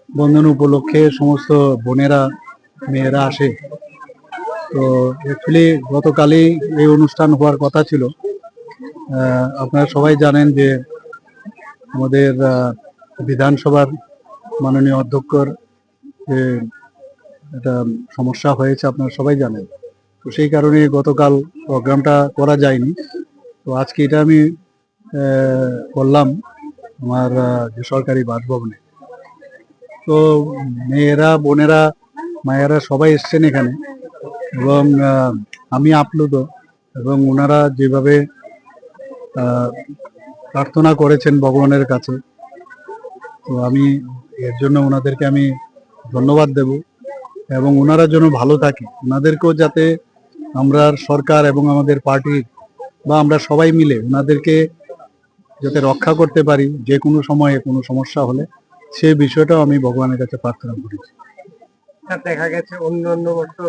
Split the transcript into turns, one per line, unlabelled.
বন্ধন উপলক্ষে সমস্ত বোনেরা মেয়েরা আসে। তো অ্যাকচুয়ালি গতকালই এই অনুষ্ঠান হওয়ার কথা ছিল। আপনারা সবাই জানেন যে আমাদের বিধানসভার মাননীয় অধ্যক্ষর যে একটা সমস্যা হয়েছে আপনারা সবাই জানেন। তো সেই কারণে গতকাল প্রোগ্রামটা করা যায়নি। তো আজকে এটা আমি করলাম আমার যে সরকারি বাসভবনে। তো মেয়েরা, বোনেরা, মায়েরা সবাই এসছেন এখানে এবং আমি আপ্লুত এবং ওনারা যেভাবে প্রার্থনা করেছেন ভগবানের কাছে, তো আমি এর জন্য ওনাদেরকে আমি ধন্যবাদ দেব এবং ওনারা যেন ভালো থাকে, ওনাদেরকেও যাতে আমরা সরকার এবং আমাদের পার্টি বা আমরা সবাই মিলে ওনাদেরকে যাতে রক্ষা করতে পারি যে কোনো সময়ে কোনো সমস্যা হলে, সেই বিষয়টাও আমি ভগবানের কাছে প্রার্থনা করেছি।
দেখা গেছে অন্য অন্য বছর